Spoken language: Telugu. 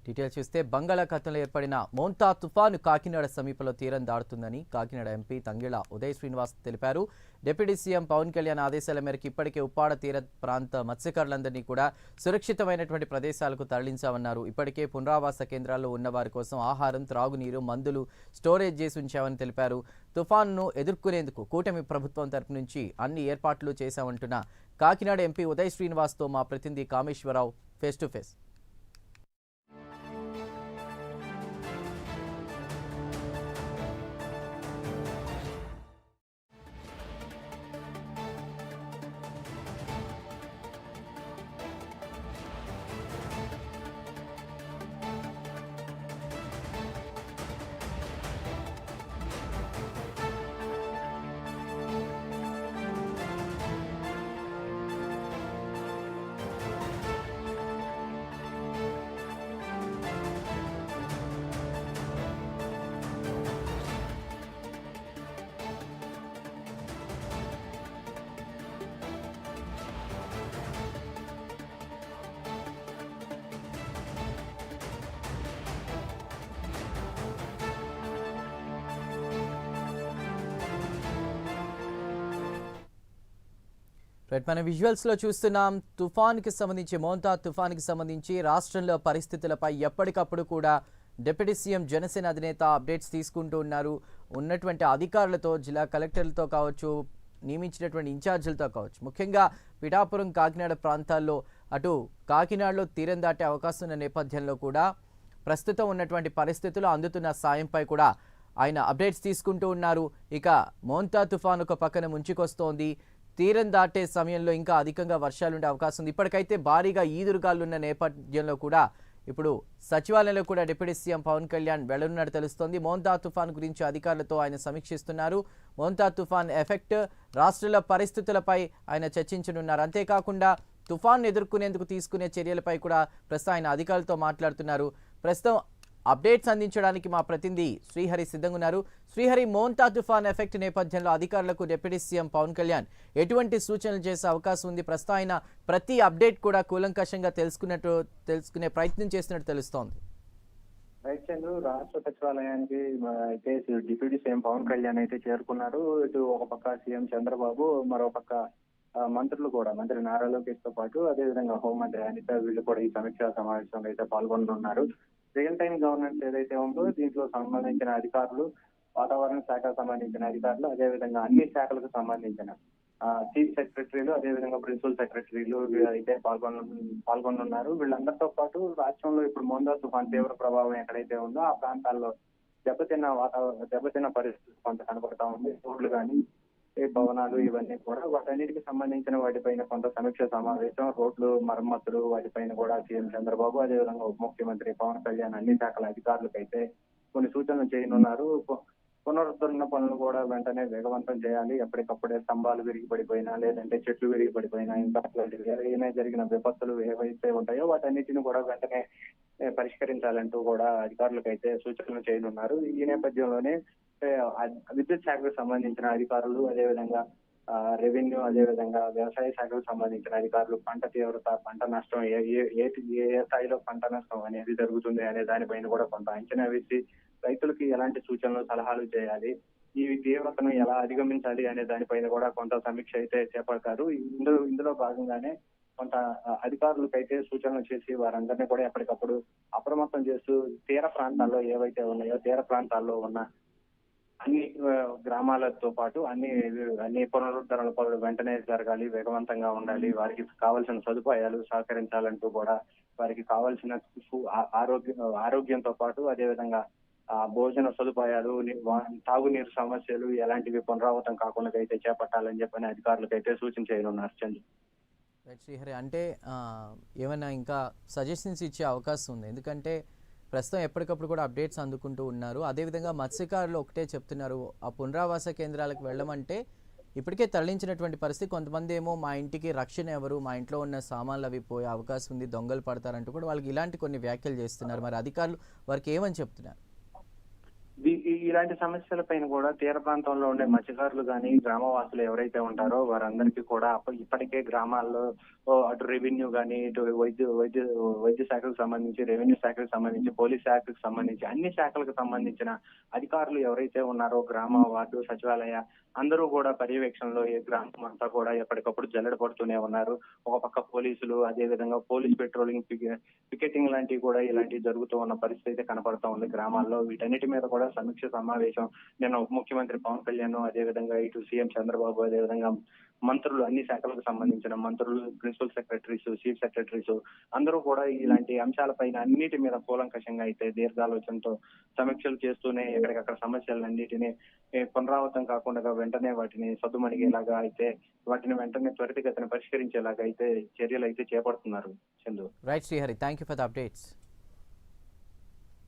డీటెయిల్స్ చూస్తే బంగాళాఖాతంలో ఏర్పడిన మోంతా తుఫాను కాకినాడ సమీపంలో తీరం దాటుతుందని కాకినాడ ఎంపీ తంగెళ్ల ఉదయ్ శ్రీనివాస్ తెలిపారు. డిప్యూటీ సీఎం పవన్ కళ్యాణ్ ఆదేశాల మేరకు ఇప్పటికే ఉప్పాడ తీర ప్రాంత మత్స్యకారులందరినీ కూడా సురక్షితమైనటువంటి ప్రదేశాలకు తరలించామన్నారు. ఇప్పటికే పునరావాస కేంద్రాల్లో ఉన్న వారి కోసం ఆహారం, త్రాగునీరు, మందులు స్టోరేజ్ చేసి ఉంచామని తెలిపారు. తుఫాన్ను ఎదుర్కొనేందుకు కూటమి ప్రభుత్వం తరపు నుంచి అన్ని ఏర్పాట్లు చేశామంటున్న కాకినాడ ఎంపీ ఉదయ్ శ్రీనివాస్తో మా ప్రతినిధి కామేశ్వరరావు ఫేస్ టు ఫేస్. మన విజువల్స్ లో చూస్తున్నాం. తుఫాన్కి సంబంధించి మోంతా తుఫాన్కి సంబంధించి రాష్ట్రంలో పరిస్థితులపై ఎప్పటికప్పుడు కూడా డిప్యూటీ సీఎం జనసేన అధినేత అప్డేట్స్ తీసుకుంటూ ఉన్నారు. ఉన్నటువంటి అధికారులతో, జిల్లా కలెక్టర్లతో కావచ్చు, నియమించినటువంటి ఇన్ఛార్జీలతో కావచ్చు, ముఖ్యంగా పిఠాపురం, కాకినాడ ప్రాంతాల్లో అటు కాకినాడలో తీరం దాటే అవకాశం ఉన్న నేపథ్యంలో కూడా ప్రస్తుతం ఉన్నటువంటి పరిస్థితులు, అందుతున్న సాయంపై కూడా ఆయన అప్డేట్స్ తీసుకుంటూ ఉన్నారు. ఇక మోంతా తుఫాన్ ఒక పక్కన ముంచుకొస్తోంది. తీరం దాటే సమయంలో ఇంకా అధికంగా వర్షాలు ఉండే అవకాశం ఉంది. ఇప్పటికైతే భారీగా ఈదురుగాలు ఉన్న నేపథ్యంలో కూడా ఇప్పుడు సచివాలయంలో కూడా డిప్యూటీ సీఎం పవన్ కళ్యాణ్ వెళ్లనున్నట్టు తెలుస్తోంది. మోంతా తుఫాన్ గురించి అధికారులతో ఆయన సమీక్షిస్తున్నారు. మోంతా తుఫాన్ ఎఫెక్ట్, రాష్ట్రాల పరిస్థితులపై ఆయన చర్చించనున్నారు. అంతేకాకుండా తుఫాన్ ఎదుర్కొనేందుకు తీసుకునే చర్యలపై కూడా ప్రస్తుతం ఆయన అధికారులతో మాట్లాడుతున్నారు. ప్రస్తుతం అప్డేట్స్ అందించడానికి మా ప్రతినిధి శ్రీహరి సిద్ధంగా ఉన్నారు. శ్రీహరి, మోంతా తుఫాన్ ఎఫెక్ట్ నేపథ్యంలో అధికారులకు డిప్యూటీ సీఎం పవన్ కళ్యాణ్ ఎటువంటి సూచనలు చేసే అవకాశం ఉంది? ప్రస్తుతం ఆయన ప్రతి అప్డేట్ కూడా కూలంకషంగా తెలుసుకునే ప్రయత్నం చేస్తున్నట్టు తెలుస్తోంది. రాష్ట్ర సచివాలయానికి అయితే డిప్యూటీ సీఎం పవన్ కళ్యాణ్ అయితే చేరుకున్నారు. ఇటు ఒక పక్క సీఎం చంద్రబాబు, మరో పక్క మంత్రులు కూడా, మంత్రి నారా లోకేష్ తో పాటు అదేవిధంగా హోంమంత్రి అనిత, వీళ్ళు కూడా ఈ సమీక్షా సమావేశంలో అయితే పాల్గొనున్నారు. రియల్ టైం గవర్నెన్స్ ఏదైతే ఉందో దీంట్లో సంబంధించిన అధికారులు, వాతావరణ శాఖకు సంబంధించిన అధికారులు, అదేవిధంగా అన్ని శాఖలకు సంబంధించిన చీఫ్ సెక్రటరీలు, అదేవిధంగా ప్రిన్సిపల్ సెక్రటరీలు అయితే పాల్గొనున్నారు. వీళ్ళందరితో పాటు రాష్ట్రంలో ఇప్పుడు మోంతా తుఫాన్ తీవ్ర ప్రభావం ఎక్కడైతే ఉందో ఆ ప్రాంతాల్లో దెబ్బతిన్న పరిస్థితి కొంత కనబడతా ఉంది. రోడ్లు కానీ, భవనాలు, ఇవన్నీ కూడా వాటన్నిటికి సంబంధించిన వాటిపైన కొంత సమీక్ష సమావేశం, రోడ్లు మరమ్మతులు, వాటిపైన కూడా సీఎం చంద్రబాబు, అదేవిధంగా ఉప ముఖ్యమంత్రి పవన్ కళ్యాణ్ అన్ని శాఖల అధికారులకు అయితే కొన్ని సూచనలు చేయనున్నారు. పునరుద్ధరణ పనులు కూడా వెంటనే వేగవంతం చేయాలి. ఎప్పటికప్పుడే స్తంభాలు విరిగి పడిపోయినా, లేదంటే చెట్లు విరిగి పడిపోయినా, ఇంకా ఏమైనా జరిగిన విపత్తులు ఏవైతే ఉంటాయో వాటన్నిటిని కూడా వెంటనే పరిష్కరించాలంటూ కూడా అధికారులకు అయితే సూచనలు చేయనున్నారు. ఈ నేపథ్యంలోనే విద్యుత్ శాఖకు సంబంధించిన అధికారులు, అదేవిధంగా రెవెన్యూ, అదేవిధంగా వ్యవసాయ శాఖకు సంబంధించిన అధికారులు పంట తీవ్రత, పంట నష్టం, ఏ స్థాయిలో పంట నష్టం అనేది జరుగుతుంది అనే దానిపైన కూడా కొంత అంచనా వేసి రైతులకి ఎలాంటి సూచనలు, సలహాలు చేయాలి, ఈ తీవ్రతను ఎలా అధిగమించాలి అనే దానిపైన కూడా కొంత సమీక్ష అయితే చేపడతారు. ఇందులో భాగంగానే కొంత అధికారులకైతే సూచనలు చేసి వారందరినీ కూడా ఎప్పటికప్పుడు అప్రమత్తం చేస్తూ తీర ప్రాంతాల్లో ఏవైతే ఉన్నాయో, తీర ప్రాంతాల్లో ఉన్న అన్ని గ్రామాలతో పాటు అన్ని పునరుద్ధరణ పనులు వెంటనే జరగాలి, వేగవంతంగా ఉండాలి, వారికి కావాల్సిన సదుపాయాలు సహకరించాలంటూ కూడా వారికి కావాల్సిన ఆరోగ్యంతో పాటు అదేవిధంగా భోజన సదుపాయాలు, తాగునీరు సమస్యలు ఎలాంటివి పునరావృతం కాకుండా అయితే చేపట్టాలని చెప్పని అధికారులకు అయితే సూచన చేయనున్నారు. చంద్ర శ్రీహరి, అంటే ఏమైనా ఇంకా సజెషన్స్ ఇచ్చే అవకాశం ఉంది? ఎందుకంటే ప్రస్తుతం ఎప్పటికప్పుడు కూడా అప్డేట్స్ అందుకుంటూ ఉన్నారు. అదేవిధంగా మత్స్యకారులు ఒకటే చెప్తున్నారు, ఆ పునరావాస కేంద్రాలకు వెళ్ళమంటే ఇప్పటికే తరలించినటువంటి పరిస్థితి. కొంతమంది ఏమో మా ఇంటికి రక్షణ ఎవరు, మా ఇంట్లో ఉన్న సామాన్లు అవి పోయే అవకాశం ఉంది, దొంగలు పడతారంటూ కూడా వాళ్ళకి ఇలాంటి కొన్ని వ్యాఖ్యలు చేస్తున్నారు. మరి అధికారులు వారికి ఏమని చెప్తున్నారు? ఇలాంటి సమస్యల పైన కూడా తీర ప్రాంతంలో ఉండే మత్స్యకారులు కానీ గ్రామవాసులు ఎవరైతే ఉంటారో వారందరికీ కూడా ఇప్పటికే గ్రామాల్లో అటు రెవెన్యూ కానీ ఇటు వైద్య శాఖకు సంబంధించి, రెవెన్యూ శాఖకు సంబంధించి, పోలీస్ శాఖకు సంబంధించి అన్ని శాఖలకు సంబంధించిన అధికారులు ఎవరైతే ఉన్నారో గ్రామ, వార్డు, సచివాలయ అందరూ కూడా పర్యవేక్షణలో ఈ గ్రామం అంతా కూడా ఎప్పటికప్పుడు జల్లెడ పడుతూనే ఉన్నారు. ఒక పక్క పోలీసులు, అదే విధంగా పోలీస్ పెట్రోలింగ్, పికెటింగ్ లాంటివి కూడా ఇలాంటివి జరుగుతూ ఉన్న పరిస్థితి అయితే కనపడతా ఉంది గ్రామాల్లో. వీటన్నిటి మీద కూడా సమీక్ష సమావేశం నిన్న ఉప ముఖ్యమంత్రి పవన్ కళ్యాణ్, అదే విధంగా ఇటు సీఎం చంద్రబాబు, అదే విధంగా మంత్రులు, అన్ని శాఖలకు సంబంధించిన మంత్రులు, ప్రిన్సిపల్ సెక్రటరీస్, చీఫ్ సెక్రటరీస్ అందరూ కూడా ఇలాంటి అంశాలపైన అన్నిటి మీద కూలంకషంగా అయితే దీర్ఘాలోచనతో సమీక్షలు చేస్తూనే ఎక్కడికక్కడ సమస్యలన్నిటినీ పునరావృతం కాకుండా వెంటనే వాటిని సద్దుమణిగేలాగా అయితే వాటిని వెంటనే త్వరితగతిన పరిష్కరించేలాగా అయితే చర్యలు అయితే చేపడుతున్నారు. Chandu. Right Srihari, thank you for the updates.